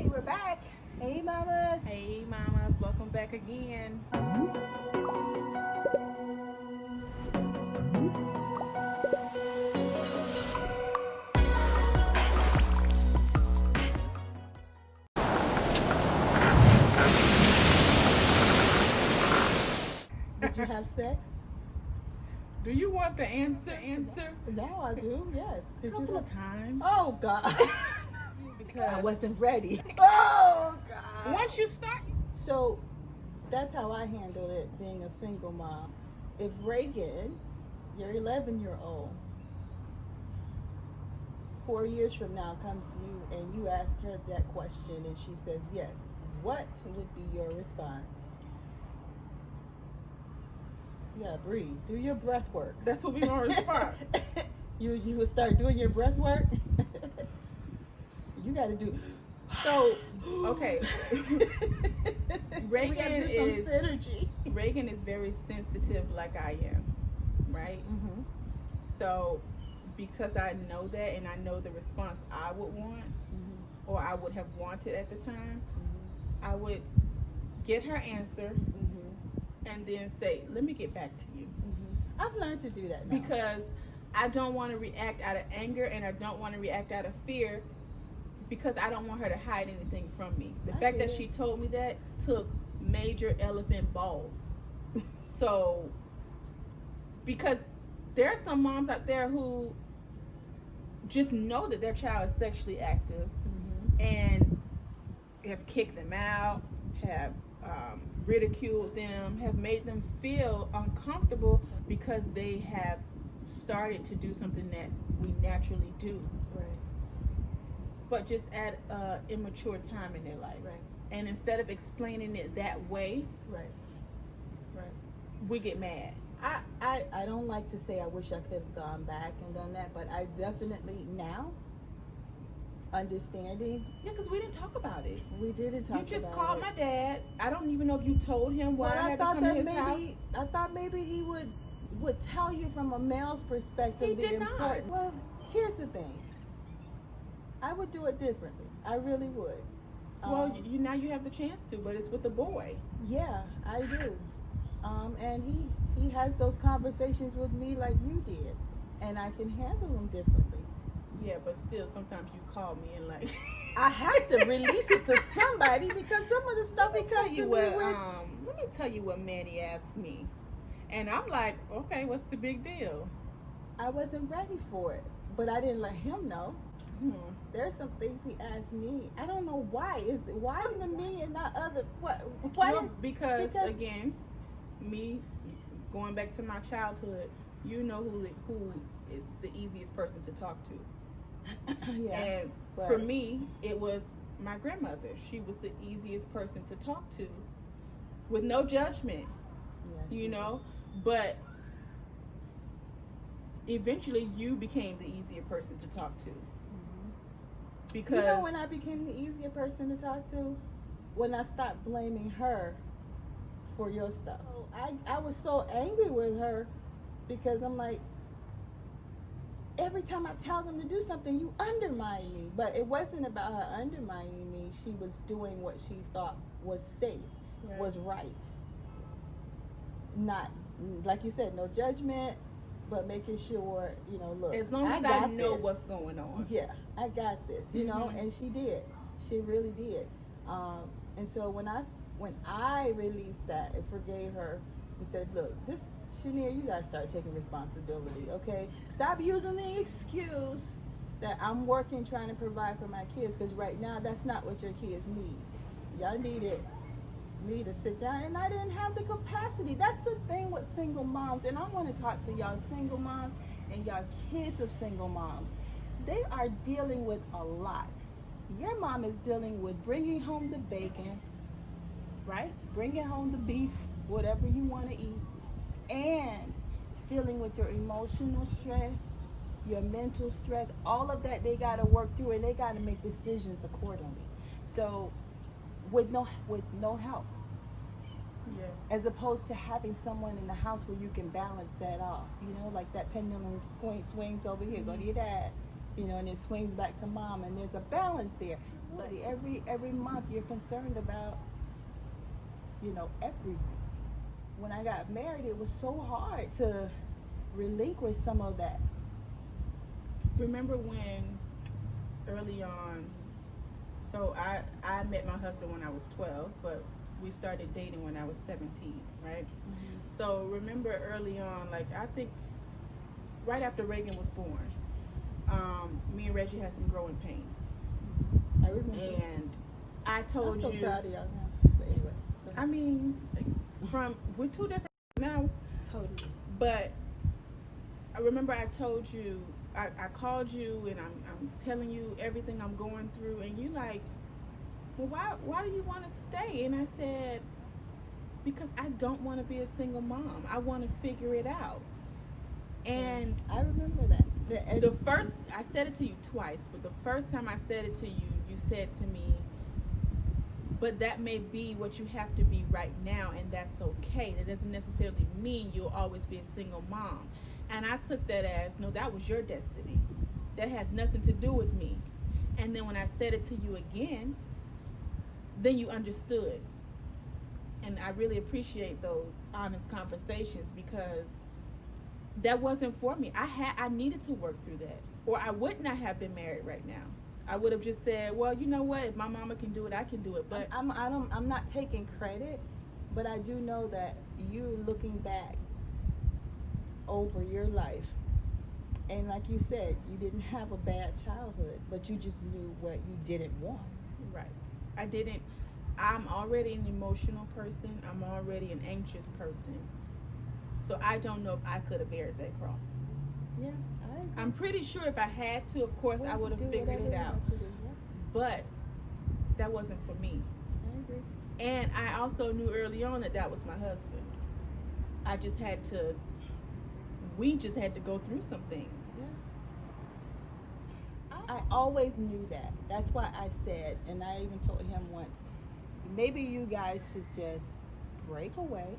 Hey, we're back. Hey, mamas. Hey mamas, welcome back again. Did you have sex? Do you want the answer? Now I do. Yes. A Did couple you? of times. Oh God. Because I wasn't ready. Oh God. once you start, So that's how I handled it, being a single mom. If Reagan, your 11-year-old, 4 years from now comes to you and you ask her that question and she says yes, what would be your response? Yeah, breathe. Do your breath work. that's what we're gonna respond. You would start doing your breath work. You got to do. So, okay. We got to do some synergy. Reagan is very sensitive, like I am, right? Mm-hmm. So, because I know that and I know the response I would want, Mm-hmm. or I would have wanted at the time, Mm-hmm. I would get her answer Mm-hmm. and then say, "Let me get back to you." Mm-hmm. I've learned to do that now. Because I don't want to react out of anger and I don't want to react out of fear, because I don't want her to hide anything from me. The I fact get that it. she told me that took major elephant balls. So, because there are some moms out there who just know that their child is sexually active Mm-hmm. and have kicked them out, have ridiculed them, have made them feel uncomfortable because they have started to do something that we naturally do, Right. but just at an immature time in their life. Right. And instead of explaining it that way, Right. Right. we get mad. I don't like to say I wish I could have gone back and done that, but I definitely now understanding. Yeah, because we didn't talk about it. We didn't talk about You it. just called my dad. I don't even know if you told him why Well, I I had to thought come to that his house. I thought maybe he would tell you from a male's perspective. He the did not. important. Well, here's the thing. I would do it differently. I really would. Well, you now you have the chance to, but it's with a boy. Yeah, I do. And he has those conversations with me like you did, and I can handle them differently. Yeah, but still, sometimes you call me and like. I have to release it to somebody because some of the stuff he tell comes you to what. me with. Let me tell you what Manny asked me, and I'm like, okay, what's the big deal? I wasn't ready for it, but I didn't let him know. There's some things he asked me. I don't know why. Why to me and not other? What? Why? Well, because again, me going back to my childhood, you know who is the easiest person to talk to. Yeah. And but- for me, it was my grandmother. She was the easiest person to talk to, with no judgment. Yeah, You know, was- but eventually you became the easier person to talk to. Because You know when I became the easier person to talk to? When I stopped blaming her for your stuff. I was so angry with her because I'm like, every time I tell them to do something, you undermine me. But it wasn't about her undermining me. She was doing what she thought was safe, was right. Not, like you said, no judgment, but making sure, look. as long as I know what's going on. Yeah, I got this, Mhm. and she did. She really did. And so when I released that and forgave her and said, look, this, Shania, you gotta start taking responsibility, okay? Stop using the excuse that I'm working trying to provide for my kids, because right now that's not what your kids need. Y'all needed me to sit down, and I didn't have the capacity. That's the thing with single moms, and I want to talk to y'all single moms and y'all kids of single moms. They are dealing with a lot. Your mom is dealing with bringing home the bacon, right? Bringing home the beef, whatever you want to eat, and dealing with your emotional stress, your mental stress, all of that they got to work through, and they got to make decisions accordingly. So with no help, Yeah. as opposed to having someone in the house where you can balance that off, like that pendulum swings over here, go to your dad, and it swings back to mom, and there's a balance there. Absolutely. Every month you're concerned about, everything. When I got married, it was so hard to relinquish some of that. Remember when early on, so I met my husband when I was 12, but we started dating when I was 17, right? So remember early on, like I think right after Reagan was born, me and Reggie had some growing pains. I remember. And I told I'm so you. proud of y'all now. But anyway. Go ahead. I mean, we're two different now. Totally. But I remember I told you, I called you and I'm telling you everything I'm going through, and you like, well, why do you want to stay? And I said, because I don't want to be a single mom. I want to figure it out. And I remember that. The first, I said it to you twice, but the first time I said it to you, you said to me, but that may be what you have to be right now, and that's okay. That doesn't necessarily mean you'll always be a single mom. And I took that as, no, that was your destiny. That has nothing to do with me. And then when I said it to you again, then you understood. And I really appreciate those honest conversations, because that wasn't for me. I needed to work through that, or I would not have been married right now. I would have just said, well, you know what? If my mama can do it, I can do it. But I'm not taking credit, but I do know that you looking back over your life, and like you said, you didn't have a bad childhood, but you just knew what you didn't want. Right. I didn't. I'm already an emotional person. I'm already an anxious person. So I don't know if I could have bared that cross. Yeah, I agree. I'm pretty sure if I had to, of course, I would have figured it out. But that wasn't for me. I agree. And I also knew early on that was my husband. We just had to go through some things. Yeah. I always knew that. That's why I said, and I even told him once, maybe you guys should just break away.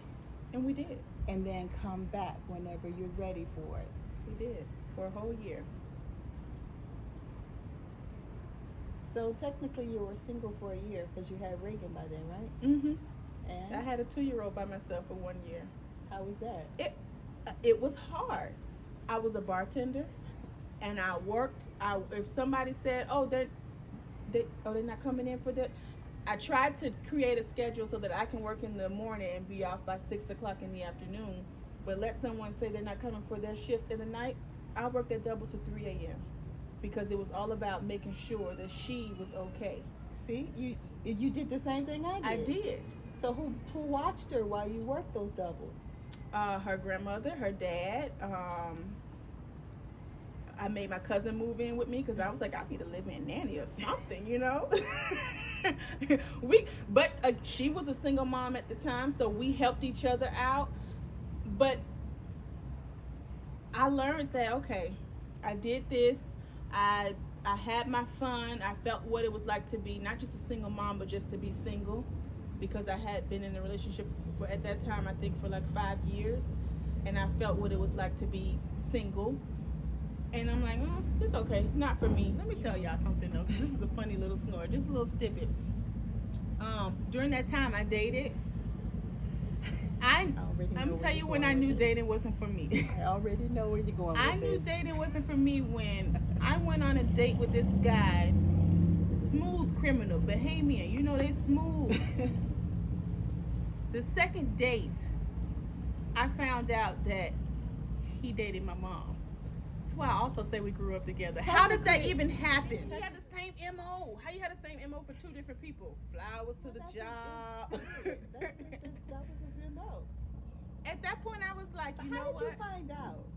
And we did. And then come back whenever you're ready for it. We did. For a whole year. So technically you were single for a year because you had Reagan by then, right? Mm-hmm. And I had a 2-year-old by myself for 1 year. how was that? It was hard. I was a bartender, and I worked. If somebody said, "Oh, they're not coming in for that," I tried to create a schedule so that I can work in the morning and be off by 6 o'clock in the afternoon. But let someone say they're not coming for their shift in the night, I worked that double to 3 a.m. because it was all about making sure that she was okay. See, you did the same thing I did. I did. So who watched her while you worked those doubles? Her grandmother, her dad. I made my cousin move in with me because I was like, I need a live-in nanny or something, you know. But she was a single mom at the time, so we helped each other out. But I learned that, okay, I did this. I had my fun. I felt what it was like to be not just a single mom, but just to be single, because I had been in a relationship for, at that time, I think for like 5 years, and I felt what it was like to be single. And I'm like, it's okay, not for me. Let me tell y'all something though, because this is a funny little snore, just a little snippet. During that time I dated, I'm tell you when I knew dating wasn't for me. I already know where you're going with I knew this. dating wasn't for me when I went on a date with this guy, smooth criminal, Bahamian, you know they smooth. The second date, I found out that he dated my mom. That's why I also say we grew up together. How does that even happen? He had the same MO. How you had the same MO for 2 different people? Flowers to the job. That was his MO. At that point, I was like, you know How did what? you find out?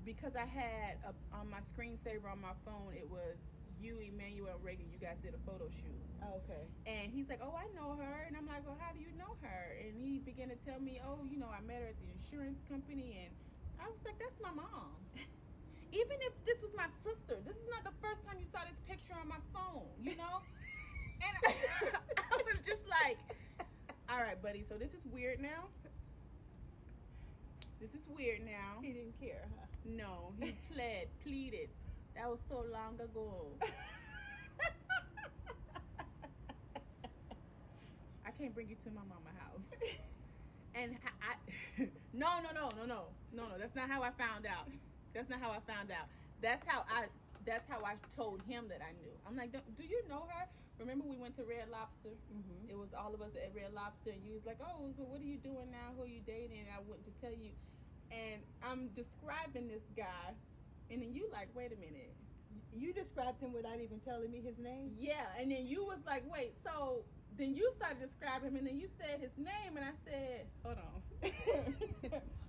Because I had on my screensaver on my phone, it was you, Emmanuel Reagan. You guys did a photo shoot. Oh, okay. And he's like, oh, I know her. And I'm like, well, how do you know her? And he began to tell me, oh, you know, I met her at the insurance company. And I was like, that's my mom. Even if this was my sister, this is not the first time you saw this picture on my phone, you know? And I was just like, all right, buddy, so this is weird now. This is weird now. He didn't care, huh? No, he pleaded. That was so long ago. can't bring you to my mama house. And no, that's not how I found out. That's not how I found out. That's how I told him that I knew. I'm like, do you know her? Remember we went to Red Lobster? Mm-hmm. It was all of us at Red Lobster, and you was like, oh, so what are you doing now? Who are you dating? And I went to tell you, and I'm describing this guy, and then you like, wait a minute. You described him without even telling me his name? Yeah, and then you was like, wait, so then you started describing him, and then you said his name, and I said, hold on.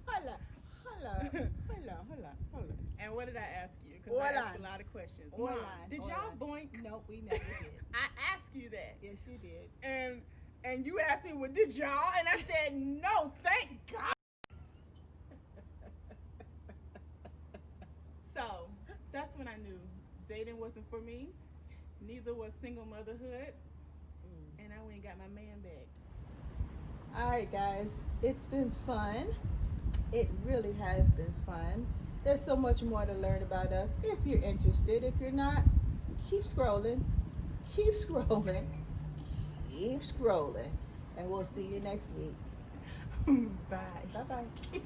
Hold on. And what did I ask you? Because I asked a lot of questions. Mom, did y'all boink? No, we never did. I asked you that. Yes, you did. And you asked me, well, did y'all? And I said, no, thank God. So that's when I knew dating wasn't for me. Neither was single motherhood. And I went and got my man back. All right, guys. It's been fun. It really has been fun. There's so much more to learn about us. If you're interested, if you're not, keep scrolling. Keep scrolling. Keep scrolling. And we'll see you next week. Bye. Bye-bye.